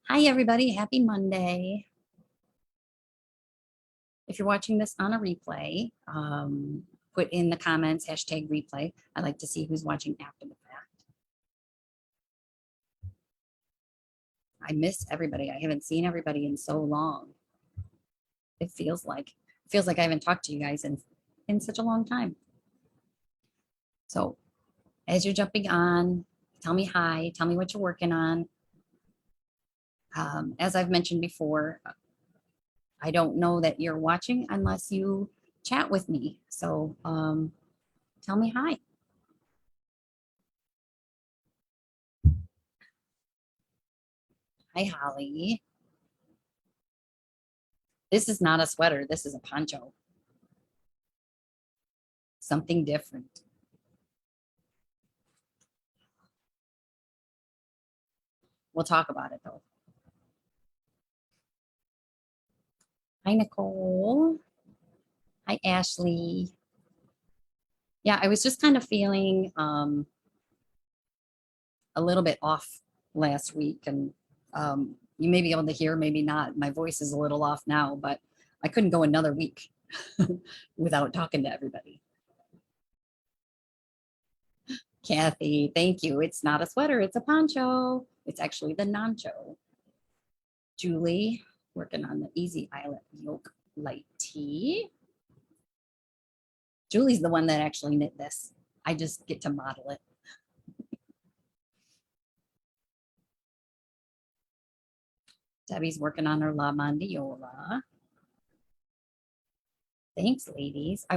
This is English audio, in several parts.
Hi, everybody. Happy Monday. If you're watching this on a replay, put in the comments hashtag replay. I'd like to see who's watching after the fact. I miss everybody. I haven't seen everybody in so long. It feels like I haven't talked to you guys in such a long time. So as you're jumping on, tell me hi, tell me what you're working on. As I've mentioned before, I don't know that you're watching unless you chat with me. So tell me hi. Hi, Holly. This is not a sweater. This is a poncho. Something different. We'll talk about it though. Hi, Nicole. Hi, Ashley. Yeah, I was just kind of feeling a little bit off last week, and you may be able to hear, maybe not. My voice is a little off now, but I couldn't go another week without talking to everybody. Kathy, thank you. It's not a sweater, it's a poncho. It's actually the Nancho. Julie, working on the Easy Islet Yoke Light Tee. Julie's the one that actually knit this. I just get to model it. Debbie's working on her La Mandiola. Thanks, ladies. I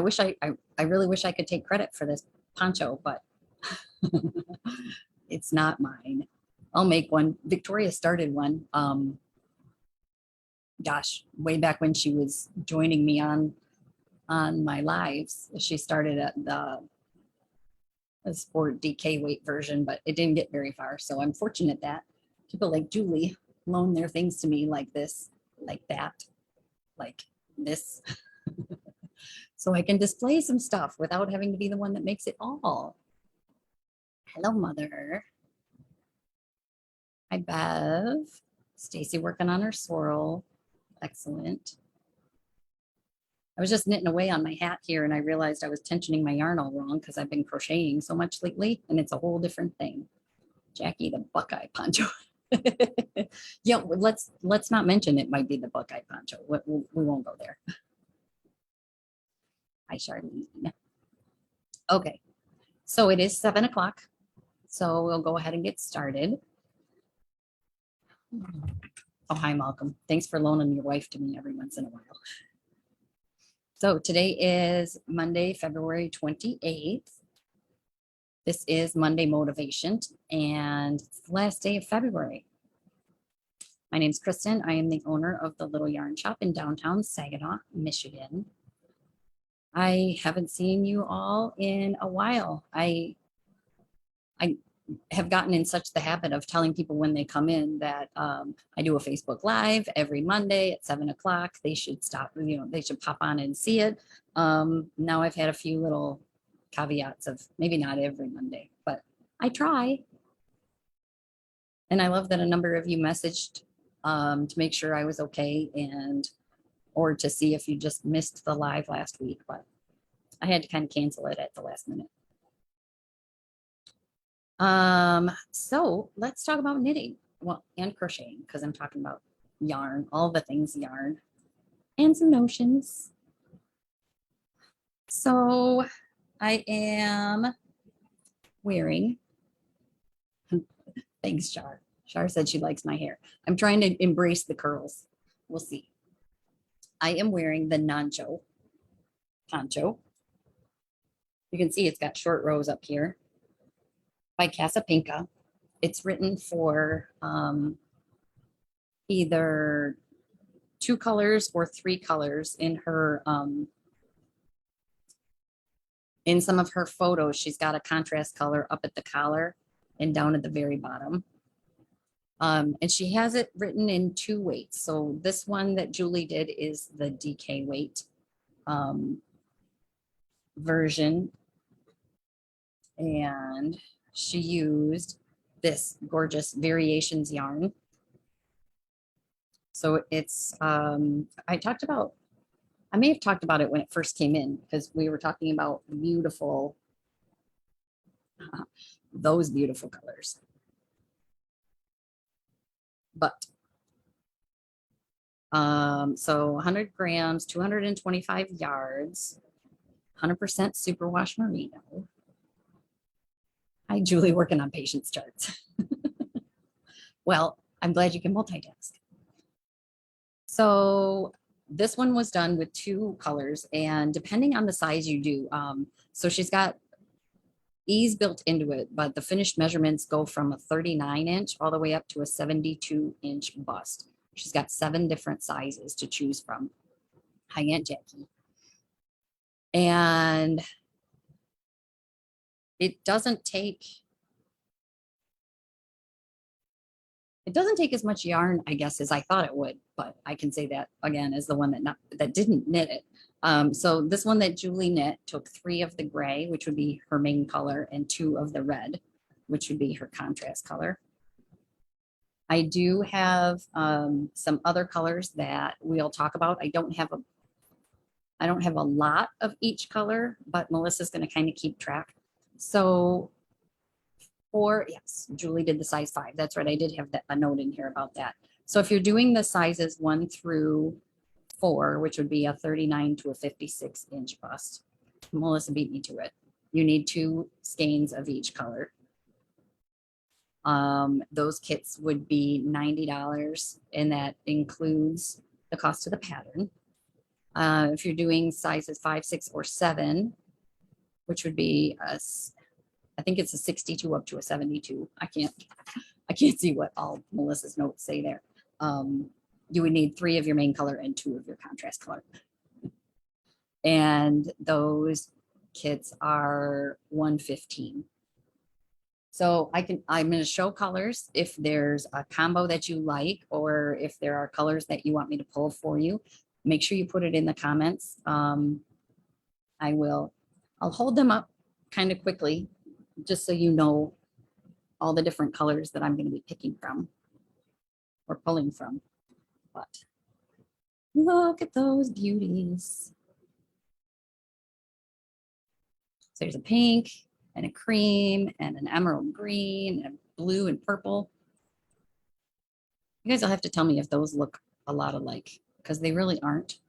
really wish I could take credit for this poncho, but it's not mine. I'll make one. Victoria started one. Gosh, way back when she was joining me on my lives. She started at the sport DK weight version, but it didn't get very far. So I'm fortunate that people like Julie loan their things to me like this, like that, like this. So I can display some stuff without having to be the one that makes it all. Hello, Mother. Hi, Bev. Stacy working on her swirl. Excellent. I was just knitting away on my hat here and I realized I was tensioning my yarn all wrong because I've been crocheting so much lately and it's a whole different thing. Jackie, the Buckeye poncho. Yeah, let's not mention it might be the Buckeye poncho. We won't go there. Hi, Charlene. Okay, so it is 7 o'clock. So we'll go ahead and get started. Oh, hi, Malcolm. Thanks for loaning your wife to me every once in a while. So today is Monday, February 28th. This is Monday Motivation, and it's the last day of February. My name is Kristen. I am the owner of the Little Yarn Shop in downtown Saginaw, Michigan. I haven't seen you all in a while. I have gotten in such the habit of telling people when they come in that I do a Facebook Live every Monday at 7 o'clock. They should stop, they should pop on and see it. Now I've had a few little caveats of maybe not every Monday, but I try. And I love that a number of you messaged to make sure I was okay or to see if you just missed the live last week, but I had to kind of cancel it at the last minute. So let's talk about knitting, well, and crocheting, because I'm talking about yarn, all the things yarn, and some notions. So I am wearing, thanks, Char. Char said she likes my hair. I'm trying to embrace the curls. We'll see. I am wearing the Nancho poncho. You can see it's got short rows up here by Casapinka. It's written for either 2 colors or 3 colors in her in some of her photos. She's got a contrast color up at the collar and down at the very bottom. And she has it written in 2 weights. So this one that Julie did is the DK weight version. And she used this gorgeous Variations yarn. So it's, I may have talked about it when it first came in because we were talking about beautiful, those beautiful colors. But so 100 grams, 225 yards, 100% superwash merino. Hi, Julie, working on patience charts. Well, I'm glad you can multitask. So this one was done with 2 colors, and depending on the size you do, so she's got ease built into it, but the finished measurements go from a 39-inch all the way up to a 72-inch bust. She's got 7 different sizes to choose from. Hi, Aunt Jackie. And it doesn't take as much yarn, I guess, as I thought it would, but I can say that again as the one that didn't knit it. So this one that Julie knit took 3 of the gray, which would be her main color, and 2 of the red, which would be her contrast color. I do have some other colors that we'll talk about. I don't have a lot of each color, but Melissa's going to kind of keep track. So yes, Julie did the size 5. That's right. I did have a note in here about that. So if you're doing the sizes 1 through 4, which would be a 39 to a 56-inch bust, Melissa beat me to it. You need 2 skeins of each color. Those kits would be $90, and that includes the cost of the pattern. If you're doing sizes 5, 6, or 7, which would be I think it's a 62 up to a 72. I can't see what all Melissa's notes say there. You would need 3 of your main color and 2 of your contrast color. And those kits are $115. So I'm going to show colors. If there's a combo that you like, or if there are colors that you want me to pull for you, make sure you put it in the comments. I'll hold them up kind of quickly, just so you know all the different colors that I'm going to be picking from or pulling from. But look at those beauties. So there's a pink and a cream and an emerald green and blue and purple. You guys will have to tell me if those look a lot alike, because they really aren't.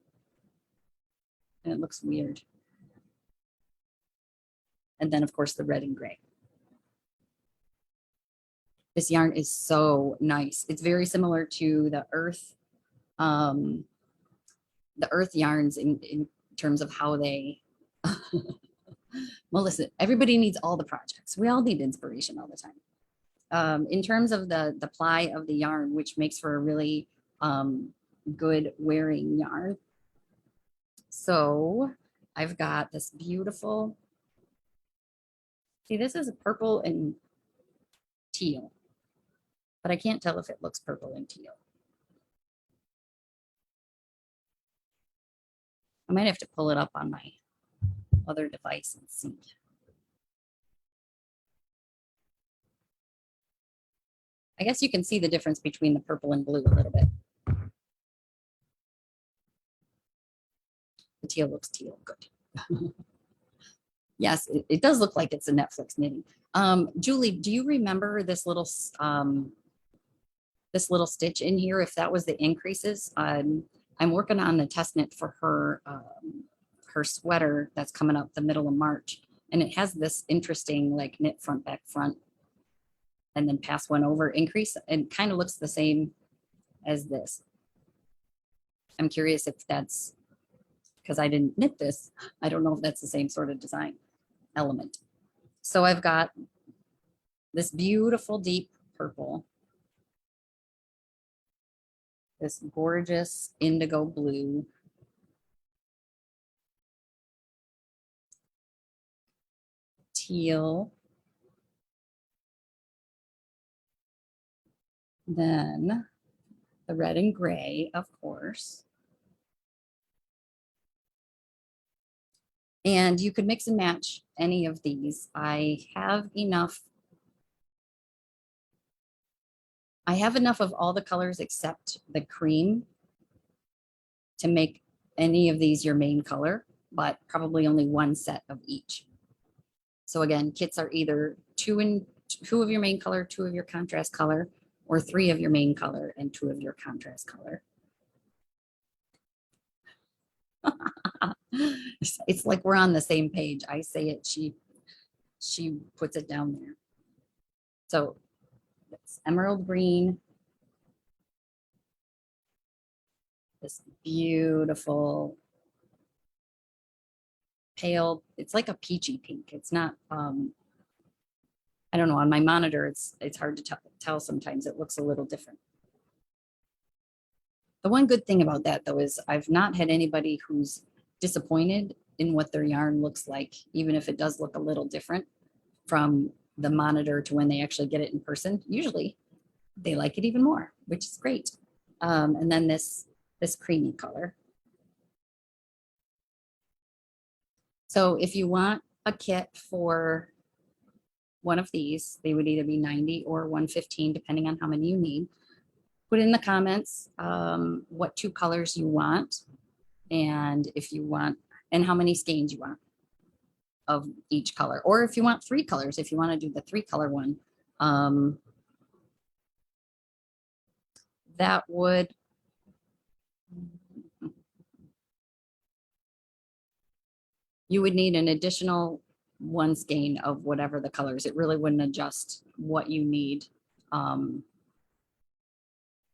And it looks weird. And then, of course, the red and gray. This yarn is so nice. It's very similar to the earth yarns in terms of how they well, listen, everybody needs all the projects. We all need inspiration all the time. In terms of the ply of the yarn, which makes for a really good wearing yarn. So I've got this beautiful, see, this is a purple and teal, but I can't tell if it looks purple and teal. I might have to pull it up on my other device and see. I guess you can see the difference between the purple and blue a little bit. The teal looks teal, good. Yes, it does look like it's a Netflix knitting. Julie, do you remember this little stitch in here, if that was the increases? I'm working on the test knit for her sweater that's coming up the middle of March, and it has this interesting like knit front back front and then pass one over increase, and kind of looks the same as this. I'm curious if that's because I didn't knit this. I don't know if that's the same sort of design element. So I've got this beautiful deep purple, this gorgeous indigo blue, teal, then the red and gray, of course. And you could mix and match any of these. I have enough I have enough of all the colors except the cream to make any of these your main color, but probably only one set of each. So again, kits are either two of your main color, two of your contrast color, or three of your main color and two of your contrast color. It's like we're on the same page. I say it, she puts it down there. So it's emerald green, this beautiful pale, it's like a peachy pink. It's not, I don't know, on my monitor, it's hard to tell sometimes. It looks a little different. The one good thing about that though is I've not had anybody who's disappointed in what their yarn looks like, even if it does look a little different from the monitor to when they actually get it in person. Usually they like it even more, which is great. And then this creamy color. So if you want a kit for one of these, they would either be 90 or 115, depending on how many you need. Put in the comments what two colors you want, and if you want, and how many skeins you want of each color, or if you want 3 colors, if you want to do the 3-color one. That would, you would need an additional 1 skein of whatever the colors. It really wouldn't adjust what you need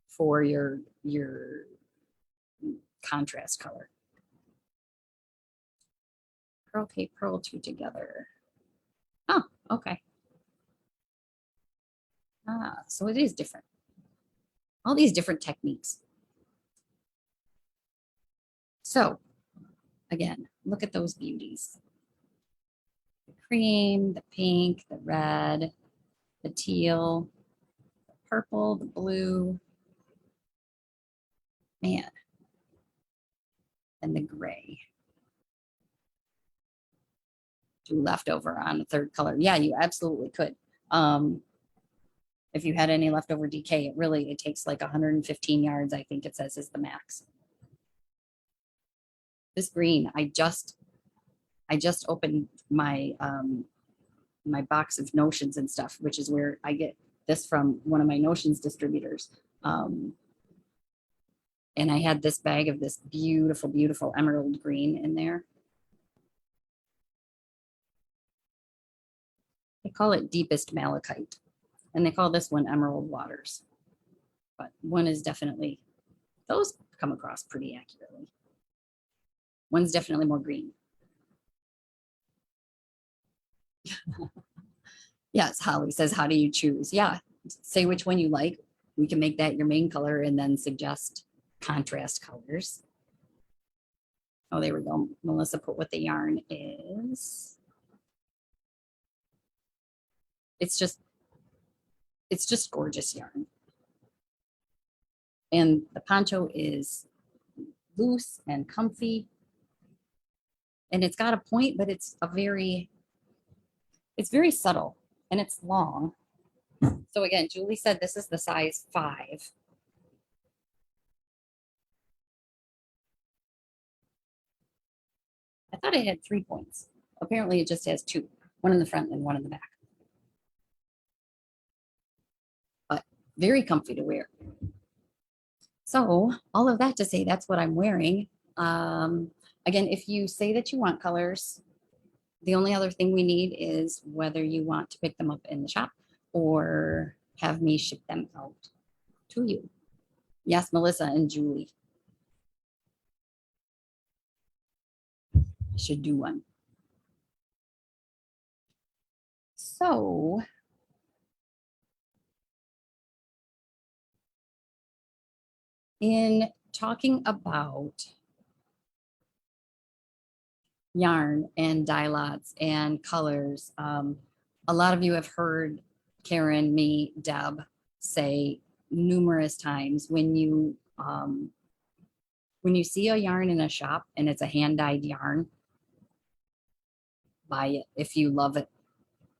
for your contrast color. Okay, purl 2 together. Oh, okay. So it is different. All these different techniques. So again, look at those beauties. The cream, the pink, the red, the teal, the purple, the blue, man, and the gray. Do leftover on a 3rd color. Yeah, you absolutely could. If you had any leftover DK, it takes like 115 yards, I think it says is the max. This green, I just opened my my box of notions and stuff, which is where I get this from, one of my notions distributors. And I had this bag of this beautiful, beautiful emerald green in there. They call it deepest malachite, and they call this one emerald waters. But one is definitely, those come across pretty accurately. One's definitely more green. Yes, Holly says, how do you choose? Yeah, say which one you like. We can make that your main color and then suggest contrast colors. Oh, there we go. Melissa put what the yarn is. It's just gorgeous yarn. And the poncho is loose and comfy. And it's got a point, but it's very subtle and it's long. So again, Julie said this is the size 5. I thought it had 3 points. Apparently it just has 2, one in the front and one in the back. But very comfy to wear. So all of that to say, that's what I'm wearing. Again, if you say that you want colors, the only other thing we need is whether you want to pick them up in the shop or have me ship them out to you. Yes, Melissa and Julie. I should do one. So in talking about yarn and dye lots and colors, a lot of you have heard Karen, me, Deb say numerous times, when you see a yarn in a shop and it's a hand dyed yarn, buy it if you love it.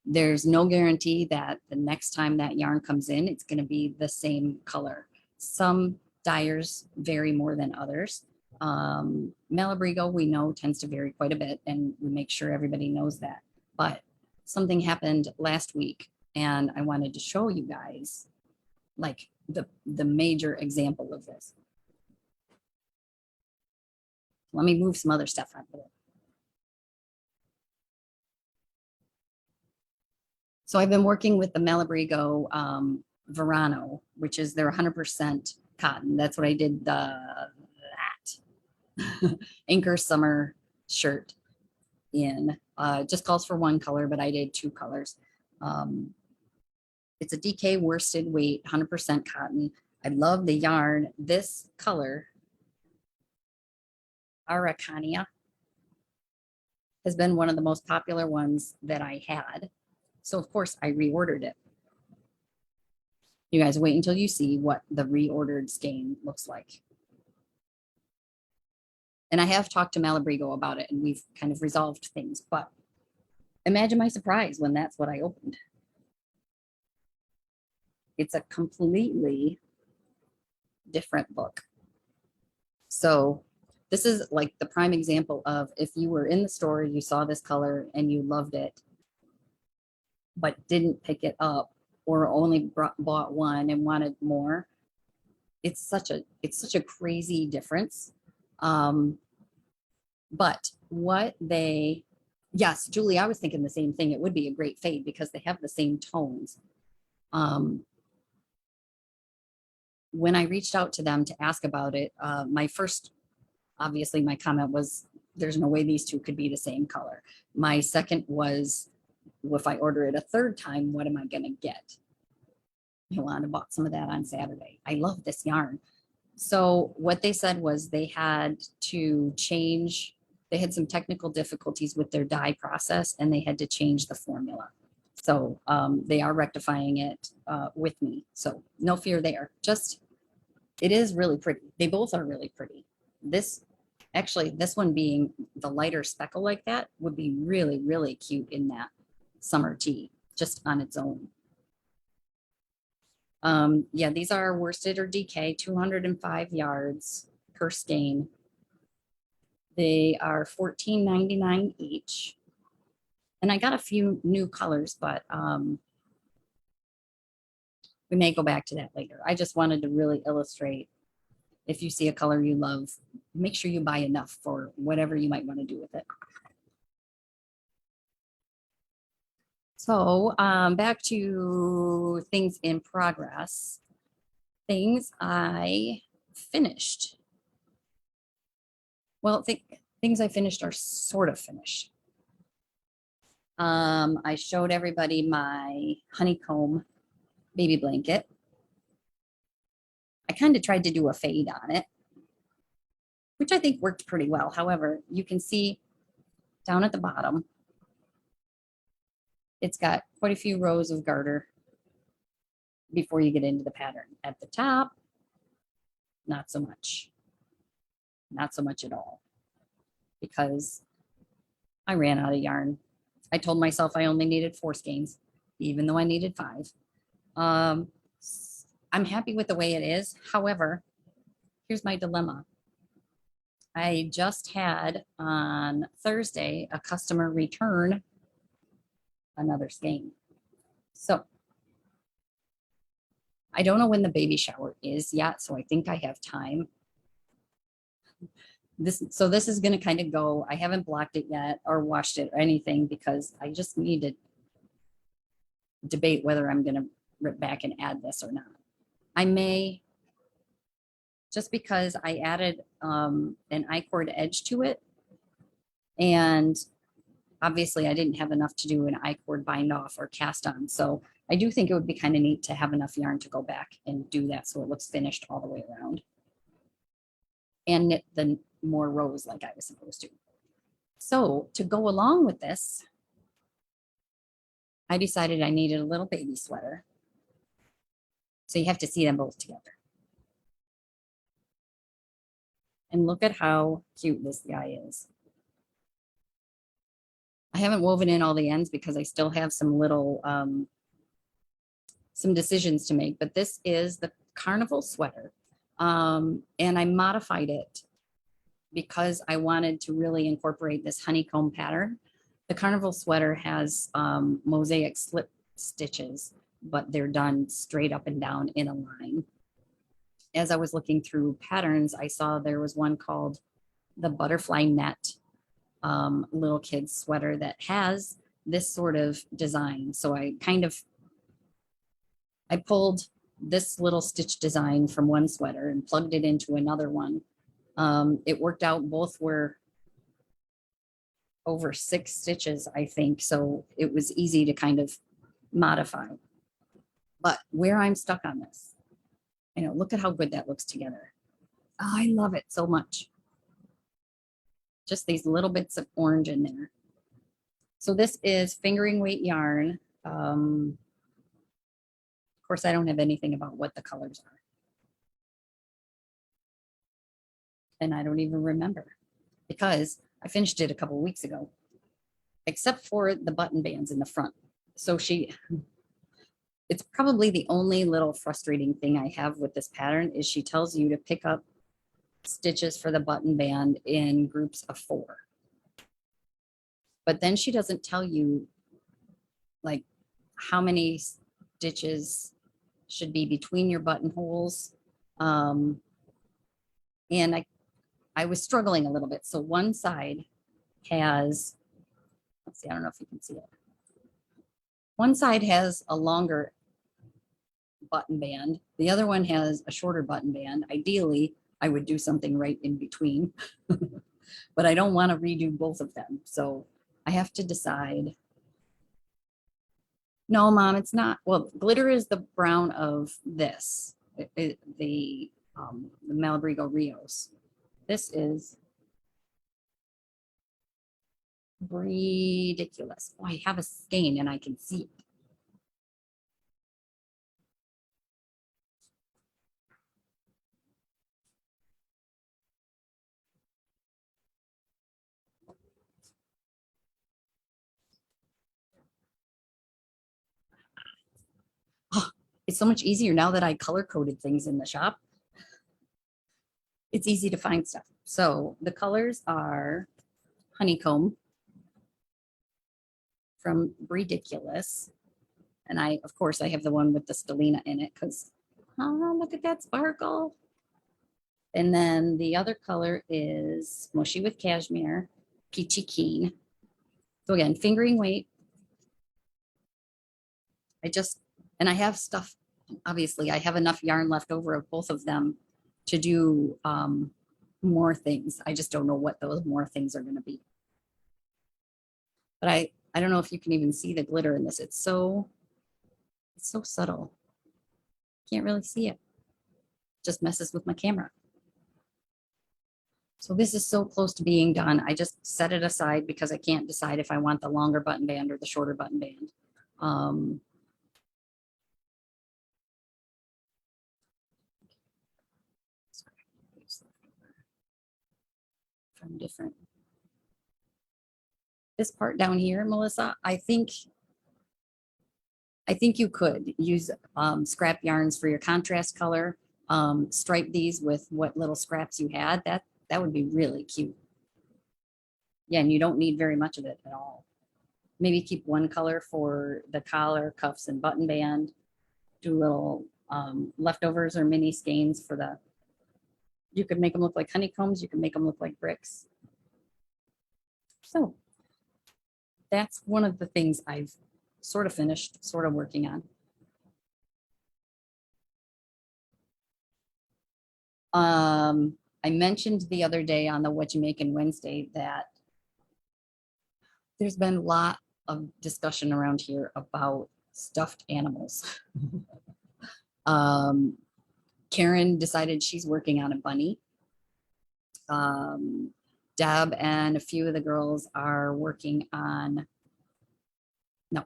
There's no guarantee that the next time that yarn comes in, it's going to be the same color. Some dyers vary more than others. Malabrigo, we know, tends to vary quite a bit, and we make sure everybody knows that. But something happened last week, and I wanted to show you guys like the major example of this. Let me move some other stuff out of it. So I've been working with the Malabrigo Verano, which is their 100% cotton. That's what I did that Anchor Summer shirt in. Just calls for one color, but I did two colors. It's a DK worsted weight, 100% cotton. I love the yarn. This color, Araucania, has been one of the most popular ones that I had. So of course I reordered it. You guys wait until you see what the reordered skein looks like. And I have talked to Malabrigo about it, and we've kind of resolved things, but imagine my surprise when that's what I opened. It's a completely different look. So this is like the prime example of if you were in the store, you saw this color and you loved it, but didn't pick it up or only bought one and wanted more. It's such a crazy difference. But what they, yes, Julie, I was thinking the same thing. It would be a great fade because they have the same tones. When I reached out to them to ask about it, my first, obviously my comment was, there's no way these two could be the same color. My second was, well, if I order it a third time, what am I going to get? Yolanda bought some of that on Saturday. I love this yarn. So what they said was they had to change, they had some technical difficulties with their dye process and they had to change the formula. So they are rectifying it with me. So no fear there. Just, it is really pretty. They both are really pretty. This, actually, this one being the lighter speckle like that would be really, really cute in that summer tee, just on its own. Yeah, these are worsted or DK, 205 yards per skein. They are $14.99 each. And I got a few new colors, but we may go back to that later. I just wanted to really illustrate, if you see a color you love, make sure you buy enough for whatever you might want to do with it. So back to things in progress. Things I finished. Well, things I finished are sort of finished. I showed everybody my honeycomb baby blanket. I kind of tried to do a fade on it, which I think worked pretty well. However, you can see down at the bottom, it's got quite a few rows of garter before you get into the pattern. At the top, not so much. Not so much at all, because I ran out of yarn. I told myself I only needed 4 skeins, even though I needed 5. I'm happy with the way it is. However, here's my dilemma. I just had on Thursday a customer return another skein. So I don't know when the baby shower is yet, so I think I have time. This is going to kind of go, I haven't blocked it yet or washed it or anything because I just need to debate whether I'm going to rip back and add this or not. I may, just because I added an I-cord edge to it, and obviously I didn't have enough to do an I-cord bind off or cast on. So I do think it would be kind of neat to have enough yarn to go back and do that so it looks finished all the way around. And knit the more rows like I was supposed to. So to go along with this, I decided I needed a little baby sweater. So you have to see them both together. And look at how cute this guy is. I haven't woven in all the ends because I still have some little, some decisions to make, but this is the carnival sweater. And I modified it because I wanted to really incorporate this honeycomb pattern. The carnival sweater has mosaic slip stitches, but they're done straight up and down in a line. As I was looking through patterns, I saw there was one called the butterfly net little kid's sweater that has this sort of design. So I pulled this little stitch design from one sweater and plugged it into another one. It worked out. Both were over 6 stitches, I think. So it was easy to kind of modify. But where I'm stuck on this, look at how good that looks together. Oh, I love it so much. Just these little bits of orange in there. So this is fingering weight yarn. Of course, I don't have anything about what the colors are. And I don't even remember because I finished it a couple of weeks ago, except for the button bands in the front. So it's probably the only little frustrating thing I have with this pattern is she tells you to pick up stitches for the button band in groups of 4. But then she doesn't tell you like how many stitches should be between your buttonholes. And I was struggling a little bit. So one side has, let's see, I don't know if you can see it. One side has a longer button band. The other one has a shorter button band. Ideally, I would do something right in between, but I don't want to redo both of them. So I have to decide. No, Mom, it's not. Well, glitter is the brown of this, the Malabrigo Rios. This is ridiculous. Oh, I have a skein and I can see it. Oh, it's so much easier now that I color coded things in the shop. It's easy to find stuff. So the colors are honeycomb from Ridiculous. And of course, I have the one with the Stellina in it because, oh, look at that sparkle. And then the other color is Mushy with Cashmere, Peachy Keen. So again, fingering weight. And I have stuff, obviously, I have enough yarn left over of both of them to do more things. I just don't know what those more things are going to be. But I don't know if you can even see the glitter in this. It's so subtle. Can't really see it. Just messes with my camera. So this is so close to being done. I just set it aside because I can't decide if I want the longer button band or the shorter button band. From different. This part down here, Melissa, I think you could use scrap yarns for your contrast color. Stripe these with what little scraps you had. That would be really cute. Yeah, and you don't need very much of it at all. Maybe keep one color for the collar, cuffs, and button band. Do little leftovers or mini skeins for the, you could make them look like honeycombs. You can make them look like bricks. So that's one of the things I've sort of finished, sort of working on. I mentioned the other day on the What You Making Wednesday that there's been a lot of discussion around here about stuffed animals. Karen decided she's working on a bunny. Deb and a few of the girls are working on, no,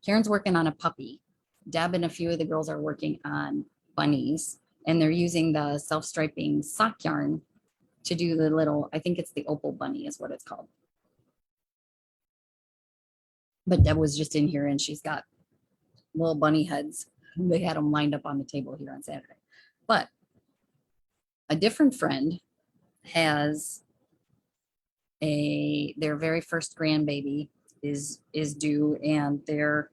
Karen's working on a puppy. Deb and a few of the girls are working on bunnies, and they're using the self-striping sock yarn to do the little, I think it's the opal bunny is what it's called. But Deb was just in here and she's got little bunny heads. They had them lined up on the table here on Saturday. But a different friend has their very first grandbaby is due, and their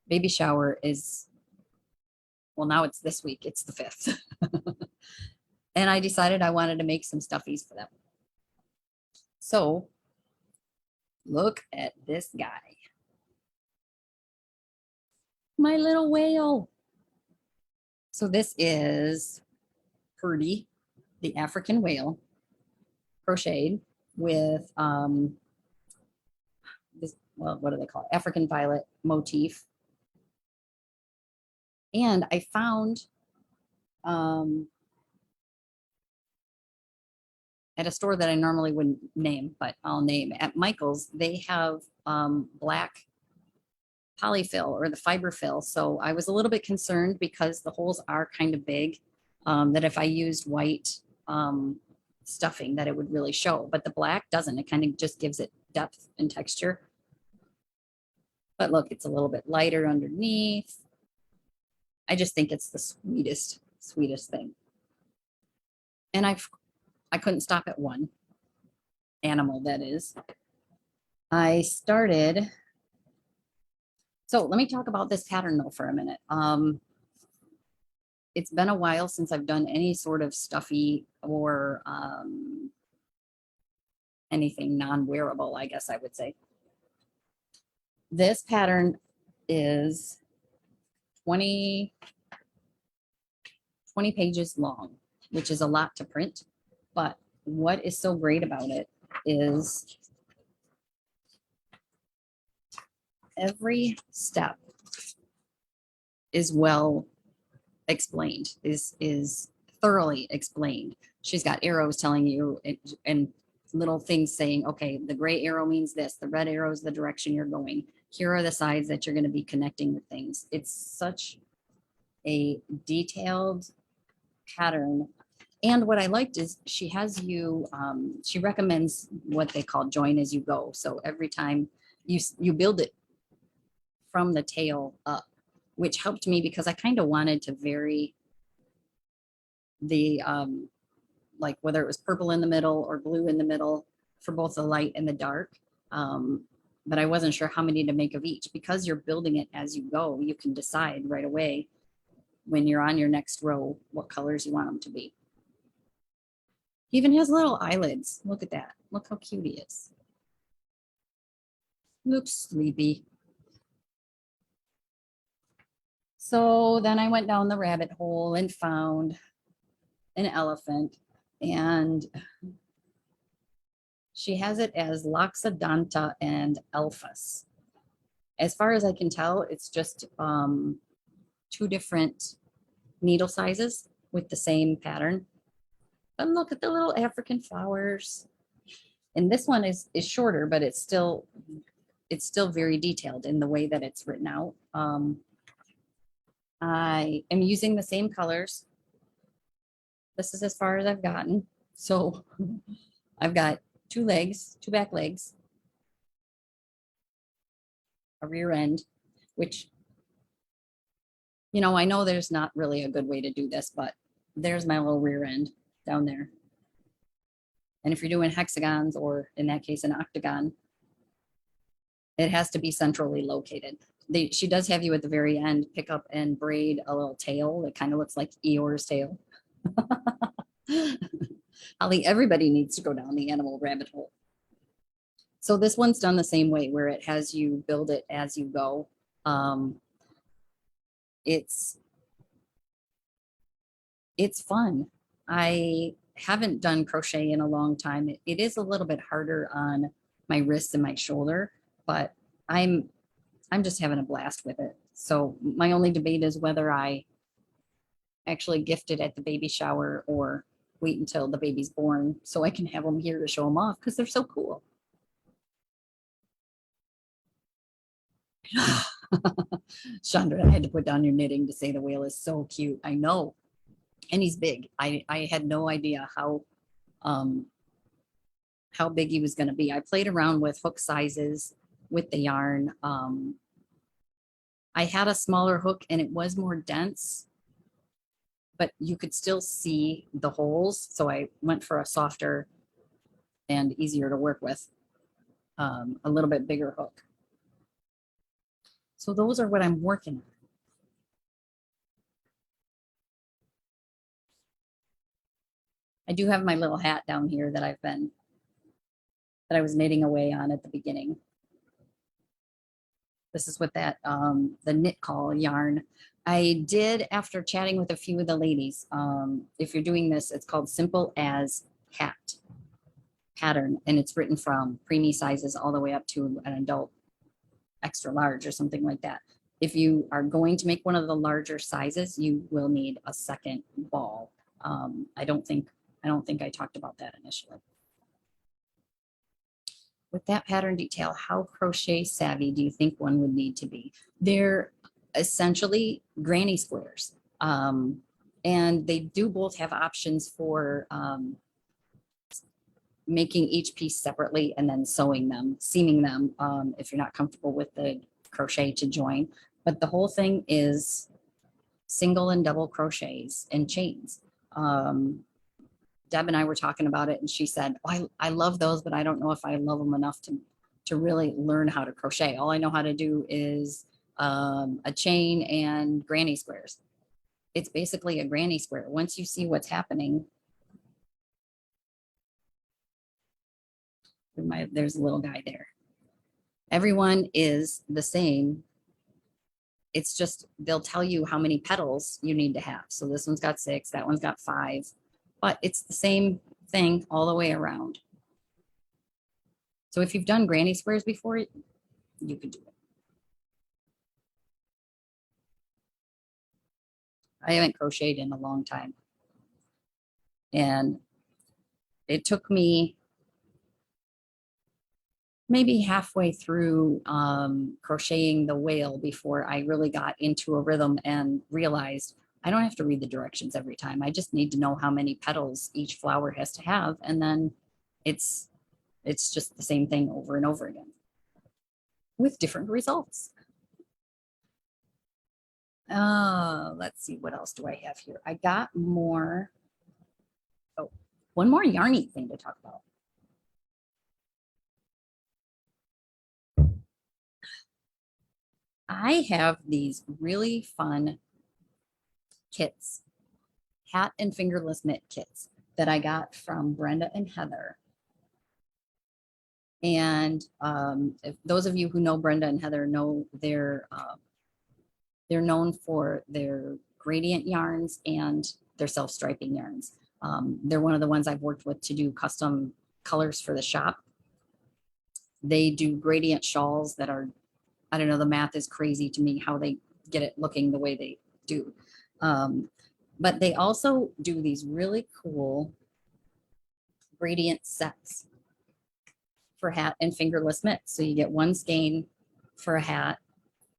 baby shower is, well, now it's this week, it's the 5th. And I decided I wanted to make some stuffies for them. So look at this guy, my little whale. So this is Purdy, the African whale, crocheted with this, well, what do they call it? African violet motif. And I found at a store that I normally wouldn't name, but I'll name, at Michael's, they have black polyfill, or the fiber fill. So I was a little bit concerned because the holes are kind of big, that if I used white stuffing that it would really show, but the black doesn't. It kind of just gives it depth and texture. But look, it's a little bit lighter underneath. I just think it's the sweetest thing. And I couldn't stop at one animal, that is. I started, so let me talk about this pattern though for a minute. It's been a while since I've done any sort of stuffy or anything non-wearable, I guess I would say. This pattern is 20 pages long, which is a lot to print. But what is so great about it is every step is well explained, is thoroughly explained. She's got arrows telling you and little things saying, okay, the gray arrow means this, the red arrow is the direction you're going. Here are the sides that you're going to be connecting with things. It's such a detailed pattern. And what I liked is she has you, she recommends what they call join as you go. So every time you build it from the tail up, which helped me because I kind of wanted to vary the, like whether it was purple in the middle or blue in the middle for both the light and the dark. But I wasn't sure how many to make of each. Because you're building it as you go, you can decide right away when you're on your next row what colors you want them to be. He even has little eyelids. Look at that. Look how cute he is. Looks sleepy. So then I went down the rabbit hole and found an elephant, and she has it as Loxodonta and Elphus. As far as I can tell, it's just 2 different needle sizes with the same pattern. But look at the little African flowers. And this one is shorter, but it's still very detailed in the way that it's written out. I am using the same colors. This is as far as I've gotten. So I've got 2 legs, 2 back legs, a rear end, which, you know, I know there's not really a good way to do this, but there's my little rear end down there. And if you're doing hexagons, or in that case, an octagon, it has to be centrally located. She does have you at the very end pick up and braid a little tail that kind of looks like Eeyore's tail. Holly, everybody needs to go down the animal rabbit hole. So this one's done the same way, where it has you build it as you go. It's fun. I haven't done crochet in a long time. It is a little bit harder on my wrists and my shoulder, but I'm just having a blast with it. So my only debate is whether I actually gift it at the baby shower or wait until the baby's born so I can have them here to show them off, because they're so cool. Chandra, I had to put down your knitting to say the whale is so cute. I know. And he's big. I had no idea how big he was going to be. I played around with hook sizes with the yarn. I had a smaller hook and it was more dense, but you could still see the holes. So I went for a softer and easier to work with, a little bit bigger hook. So those are what I'm working on. I do have my little hat down here that I was knitting away on at the beginning. This is what that, the knit call yarn. I did, after chatting with a few of the ladies, if you're doing this, it's called Simple as Hat pattern, and it's written from preemie sizes all the way up to an adult extra large or something like that. If you are going to make one of the larger sizes, you will need a second ball. I don't think I talked about that initially. With that pattern detail, how crochet savvy do you think one would need to be? They're essentially granny squares. And they do both have options for making each piece separately and then sewing them, seaming them, if you're not comfortable with the crochet to join. But the whole thing is single and double crochets and chains. Deb and I were talking about it, and she said, oh, I love those, but I don't know if I love them enough to really learn how to crochet. All I know how to do is a chain and granny squares. It's basically a granny square. Once you see what's happening, there's a little guy there. Everyone is the same. It's just, they'll tell you how many petals you need to have. So this one's got 6, that one's got 5, but it's the same thing all the way around. So if you've done granny squares before, you could do it. I haven't crocheted in a long time. And it took me maybe halfway through crocheting the whale before I really got into a rhythm and realized I don't have to read the directions every time. I just need to know how many petals each flower has to have. And then it's just the same thing over and over again with different results. Let's see, what else do I have here? I got more. Oh, one more yarny thing to talk about. I have these really fun kits, hat and fingerless knit kits that I got from Brenda and Heather. And if those of you who know Brenda and Heather know they're known for their gradient yarns and their self-striping yarns. They're one of the ones I've worked with to do custom colors for the shop. They do gradient shawls that are, I don't know, the math is crazy to me how they get it looking the way they do. But they also do these really cool gradient sets for hat and fingerless mitts. So you get one skein for a hat,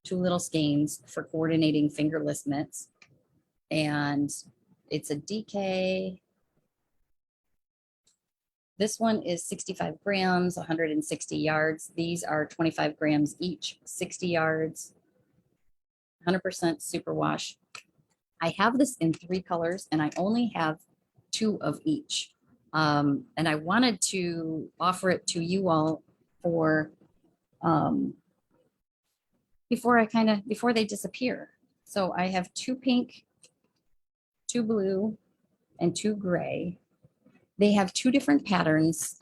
2 little skeins for coordinating fingerless mitts. And it's a DK. This one is 65 grams, 160 yards. These are 25 grams each, 60 yards, 100% superwash. I have this in 3 colors and I only have 2 of each. And I wanted to offer it to you all for before they disappear. So I have 2 pink, 2 blue, and 2 gray. They have 2 different patterns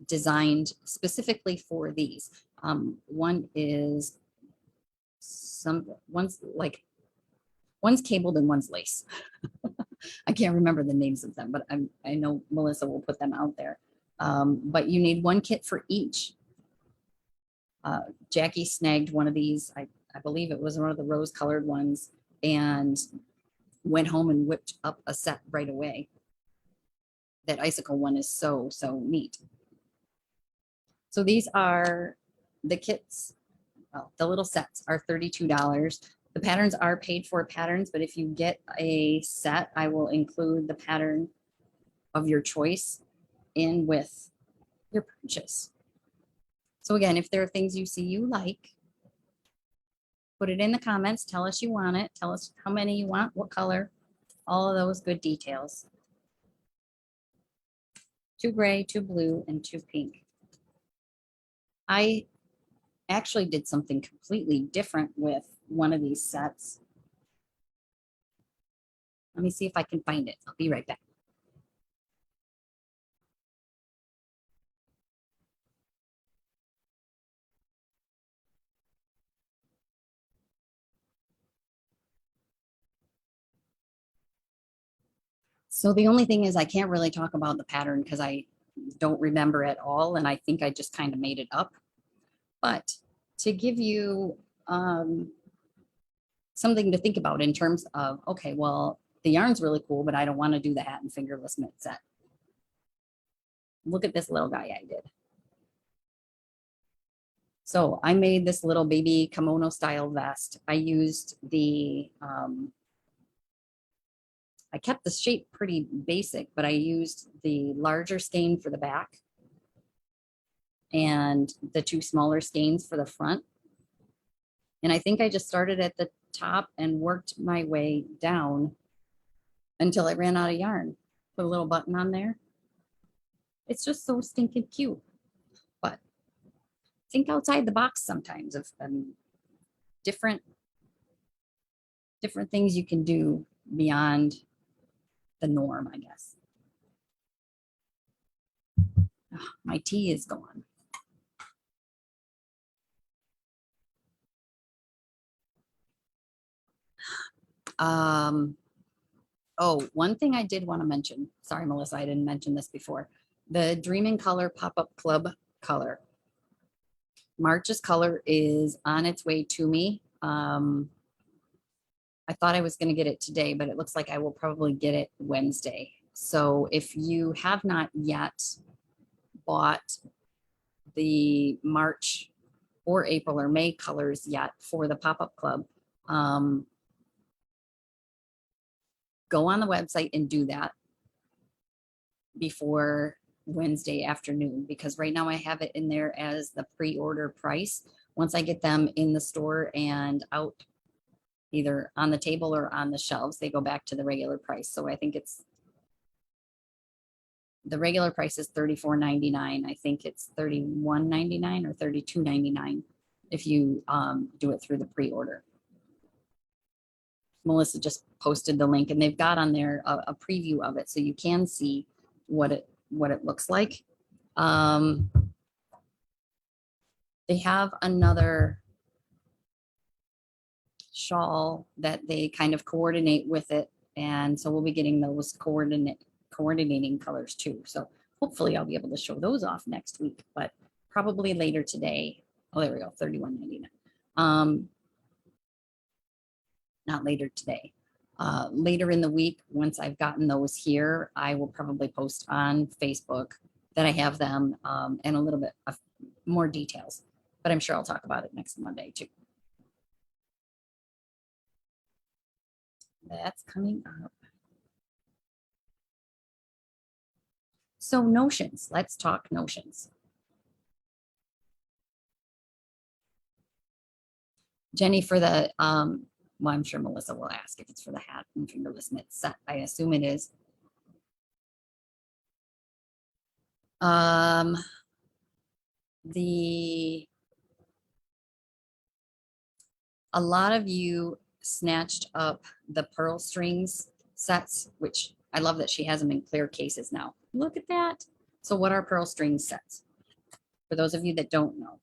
designed specifically for these. One is one's cabled and one's lace. I can't remember the names of them, but I know Melissa will put them out there. But you need 1 kit for each. Jackie snagged one of these. I believe it was one of the rose colored ones, and went home and whipped up a set right away. That icicle one is so neat. So these are the kits. Well, the little sets are $32. The patterns are paid for patterns, but if you get a set, I will include the pattern of your choice in with your purchase. So again, if there are things you see you like, put it in the comments. Tell us you want it. Tell us how many you want, what color, all of those good details. 2 gray, 2 blue, and 2 pink. I actually did something completely different with one of these sets. Let me see if I can find it. I'll be right back. So the only thing is I can't really talk about the pattern because I don't remember it all. And I think I just kind of made it up. But to give you something to think about in terms of, okay, well, the yarn's really cool, but I don't want to do the hat and fingerless mitt set. Look at this little guy I did. So I made this little baby kimono style vest. I used I kept the shape pretty basic, but I used the larger skein for the back and the 2 smaller skeins for the front. And I think I just started at the top and worked my way down until I ran out of yarn. Put a little button on there. It's just so stinking cute. But think outside the box sometimes of different things you can do beyond the norm, I guess. Oh, my tea is gone. Oh, one thing I did want to mention. Sorry, Melissa, I didn't mention this before. The Dream in Color Pop-Up Club color. March's color is on its way to me. I thought I was going to get it today, but it looks like I will probably get it Wednesday. So if you have not yet bought the March or April or May colors yet for the pop-up club, go on the website and do that before Wednesday afternoon, because right now I have it in there as the pre-order price. Once I get them in the store and out either on the table or on the shelves, they go back to the regular price. So I think it's the regular price is $34.99. I think it's $31.99 or $32.99 if you do it through the pre-order. Melissa just posted the link and they've got on there a preview of it so you can see what it looks like. They have another shawl that they kind of coordinate with it, and so we'll be getting those coordinating colors too. So hopefully I'll be able to show those off next week, but probably later today. Oh, there we go, $31.99. Not later today. Later in the week, once I've gotten those here, I will probably post on Facebook that I have them and a little bit of more details, but I'm sure I'll talk about it next Monday too. That's coming up. So notions, let's talk notions. Jenny, for the, well, I'm sure Melissa will ask if it's for the hat and fingerless knit set. I assume it is. A lot of you snatched up the pearl strings sets, which I love that she has them in clear cases now. Look at that. So what are pearl string sets? For those of you that don't know,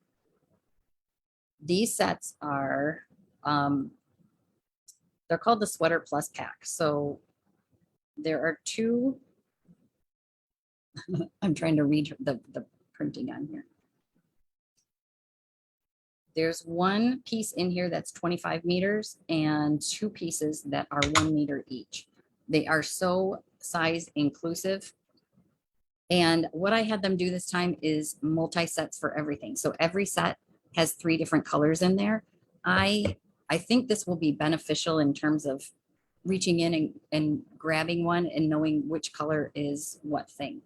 these sets are, they're called the Sweater Plus Pack. So there are 2, I'm trying to read the printing on here. There's 1 piece in here that's 25 meters and 2 pieces that are 1 meter each. They are so size inclusive. And what I had them do this time is multi-sets for everything. So every set has 3 different colors in there. I think this will be beneficial in terms of reaching in and grabbing one and knowing which color is what thing.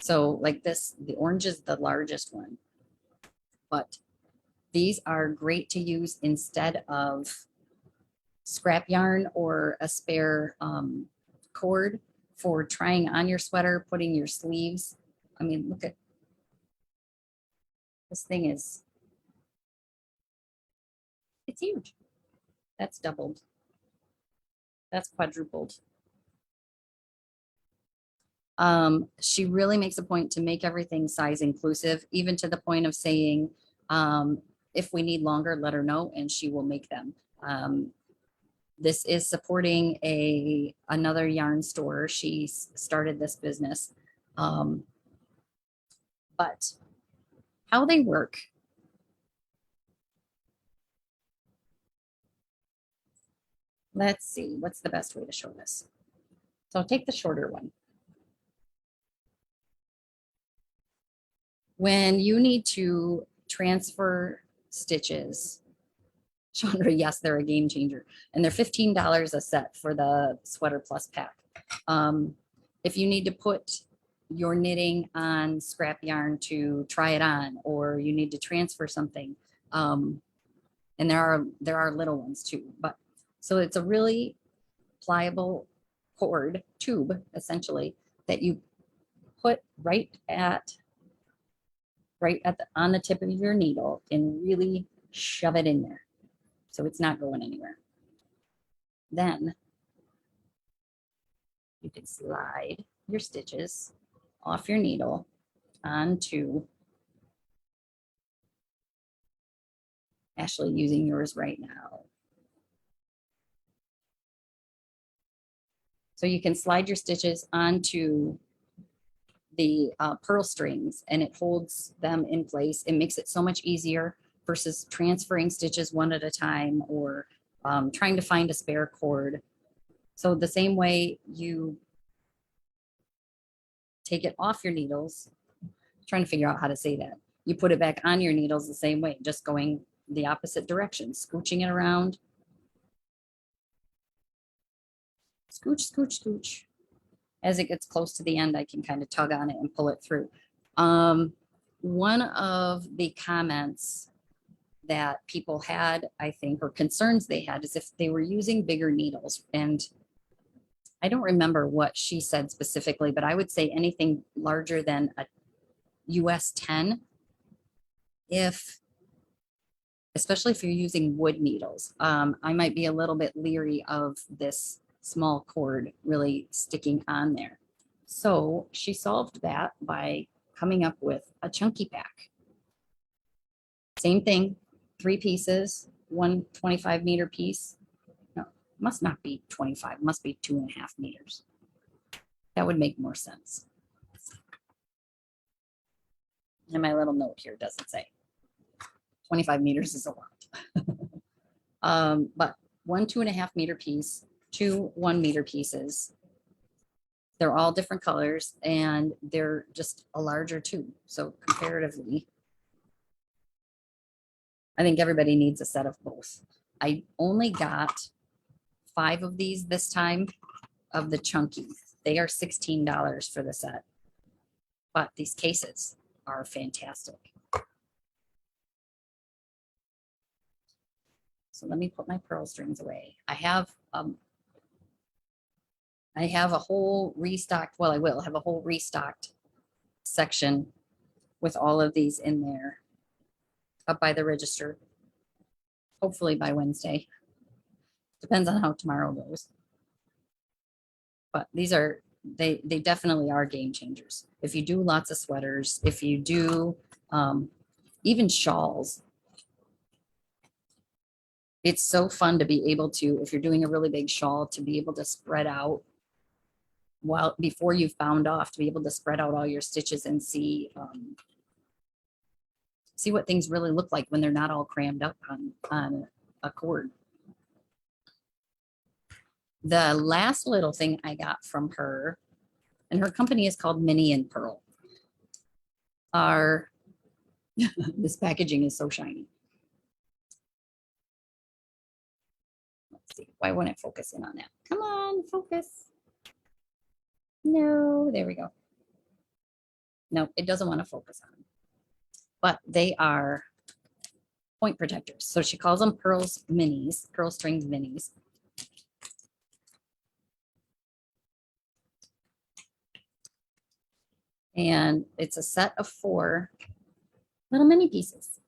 So like this, the orange is the largest one. but these are great to use instead of scrap yarn or a spare cord for trying on your sweater, putting your sleeves. I mean, look at this thing it's huge. That's doubled. That's quadrupled. She really makes a point to make everything size inclusive, even to the point of saying, if we need longer, let her know and she will make them. This is supporting another yarn store. She started this business. But how they work, let's see, what's the best way to show this? So I'll take the shorter one. When you need to transfer stitches, Chandra, yes, they're a game changer. And they're $15 a set for the Sweater Plus pack. If you need to put your knitting on scrap yarn to try it on, or you need to transfer something, and there are little ones too, but so it's a really pliable cord tube, essentially, that you put on the tip of your needle and really shove it in there. So it's not going anywhere. Then you can slide your stitches off your needle onto, Ashley using yours right now. So you can slide your stitches onto the pearl strings and it holds them in place. It makes it so much easier versus transferring stitches one at a time or trying to find a spare cord. So the same way you take it off your needles, I'm trying to figure out how to say that. You put it back on your needles the same way, just going the opposite direction, scooching it around. Scooch, scooch, scooch. As it gets close to the end, I can kind of tug on it and pull it through. One of the comments that people had, I think, or concerns they had, is if they were using bigger needles. And I don't remember what she said specifically, but I would say anything larger than a US 10, especially if you're using wood needles. I might be a little bit leery of this small cord really sticking on there. So she solved that by coming up with a chunky pack. Same thing, 3 pieces, one 25-meter piece. No, must not be 25, must be 2.5 meters. That would make more sense. And my little note here doesn't say. 25 meters is a lot. But one 2.5-meter piece, 2 1-meter pieces. They're all different colors and they're just a larger tube. So comparatively, I think everybody needs a set of both. I only got 5 of these this time of the chunky. They are $16 for the set, but these cases are fantastic. So let me put my pearl strings away. I have a whole restocked, well, I will have a whole restocked section with all of these in there up by the register, hopefully by Wednesday. Depends on how tomorrow goes. But these are, they definitely are game changers. If you do lots of sweaters, if you do even shawls, it's so fun to be able to, if you're doing a really big shawl, to be able to spread out before you've bound off, to be able to spread out all your stitches and see what things really look like when they're not all crammed up on a cord. The last little thing I got from her, and her company is called Minnie and Pearl, are this packaging is so shiny. Let's see, why won't it focus in on that? Come on, focus. No, there we go. No, it doesn't want to focus on them. But they are point protectors. So she calls them pearls minis, pearl strings minis. And it's a set of 4 little mini pieces.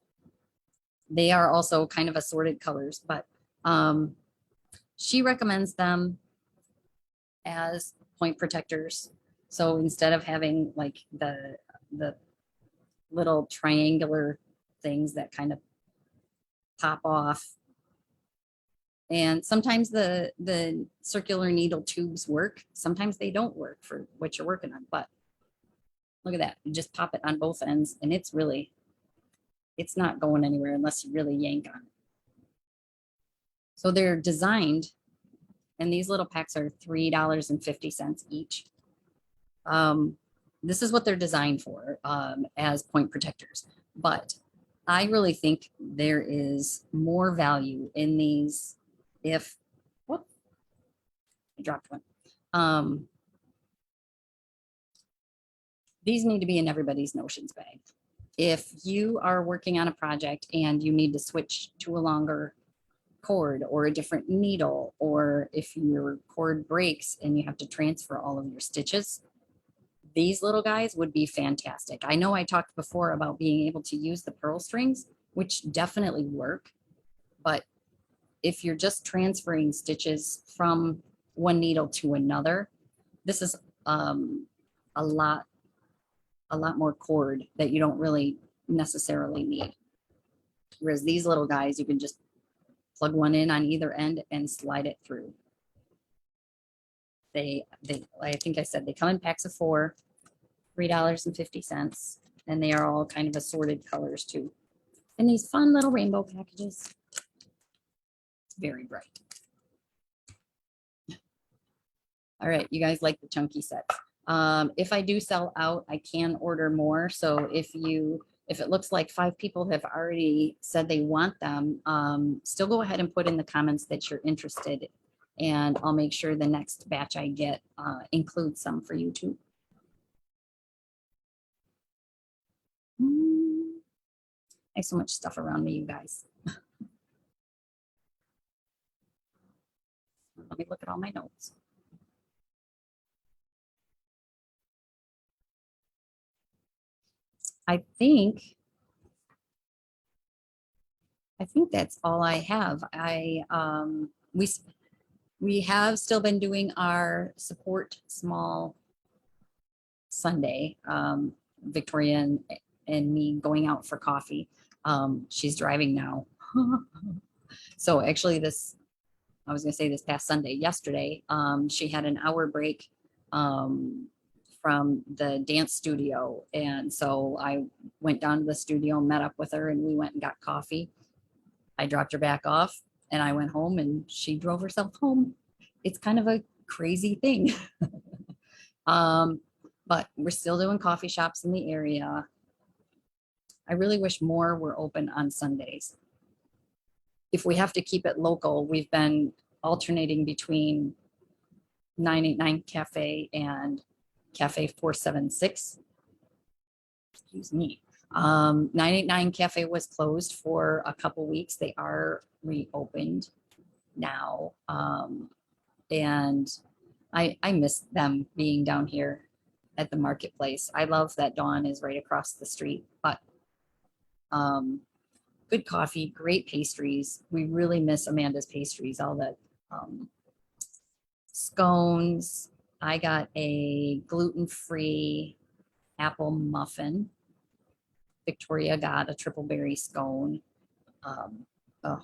They are also kind of assorted colors, but she recommends them as point protectors. So instead of having like the little triangular things that kind of pop off, and sometimes the circular needle tubes work, sometimes they don't work for what you're working on, but look at that, you just pop it on both ends and it's not going anywhere unless you really yank on it. So they're designed, and these little packs are $3.50 each. This is what they're designed for, as point protectors. But I really think there is more value in these if, whoop, I dropped one. These need to be in everybody's notions bag. If you are working on a project and you need to switch to a longer cord or a different needle, or if your cord breaks and you have to transfer all of your stitches, these little guys would be fantastic. I know I talked before about being able to use the pearl strings, which definitely work, but if you're just transferring stitches from one needle to another, this is a lot more cord that you don't really necessarily need. Whereas these little guys, you can just plug one in on either end and slide it through. I think I said they come in packs of 4, $3.50, and they are all kind of assorted colors too. And these fun little rainbow packages. It's very bright. All right, you guys like the chunky sets. If I do sell out, I can order more. So if it looks like 5 people have already said they want them, still go ahead and put in the comments that you're interested, and I'll make sure the next batch I get includes some for you too. I have so much stuff around me, you guys. Let me look at all my notes. I think that's all I have. We have still been doing our support small Sunday. Victoria and me going out for coffee. She's driving now. So actually this past Sunday, yesterday, she had an hour break from the dance studio. And so I went down to the studio, met up with her, and we went and got coffee. I dropped her back off and I went home and she drove herself home. It's kind of a crazy thing. But we're still doing coffee shops in the area. I really wish more were open on Sundays. If we have to keep it local, we've been alternating between 989 Cafe and Cafe 476. Excuse me. 989 Cafe was closed for a couple weeks. They are reopened now. And I miss them being down here at the marketplace. I love that Dawn is right across the street, but good coffee, great pastries. We really miss Amanda's pastries, all the scones. I got a gluten-free apple muffin. Victoria got a triple berry scone. Oh,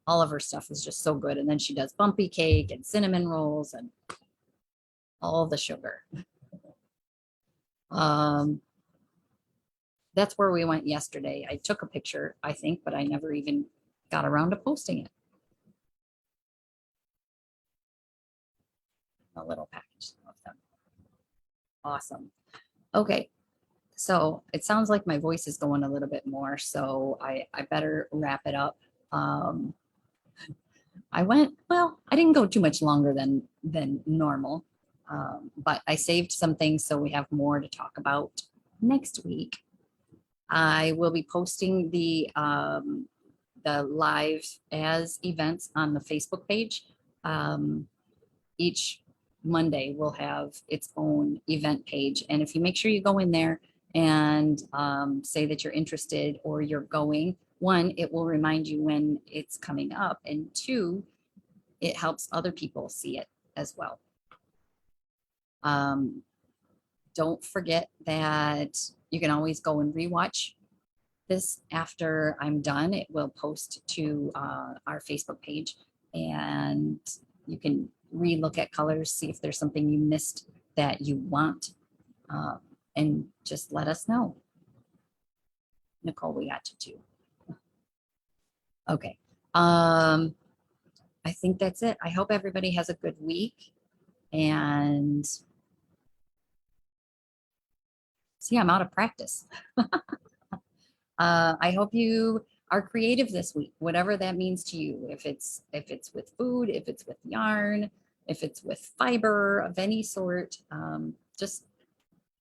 all of her stuff is just so good. And then she does bumpy cake and cinnamon rolls and all the sugar. That's where we went yesterday. I took a picture, I think, but I never even got around to posting it. A little package of them. Awesome. Okay. So it sounds like my voice is going a little bit more, so I better wrap it up. I didn't go too much longer than normal, but I saved some things so we have more to talk about next week. I will be posting the the live as events on the Facebook page. Each Monday will have its own event page. And if you make sure you go in there and say that you're interested or you're going, one, it will remind you when it's coming up. And two, it helps other people see it as well. Don't forget that you can always go and rewatch this after I'm done. It will post to our Facebook page, and you can re-look at colors, see if there's something you missed that you want, and just let us know. Nicole, we got you too. Okay. I think that's it. I hope everybody has a good week. And see, I'm out of practice. I hope you are creative this week, whatever that means to you. If it's with food, if it's with yarn, if it's with fiber of any sort, just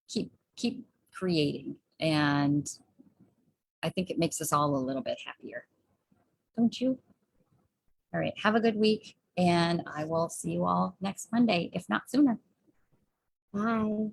keep creating. And I think it makes us all a little bit happier. Don't you? All right. Have a good week. And I will see you all next Monday, if not sooner. Bye.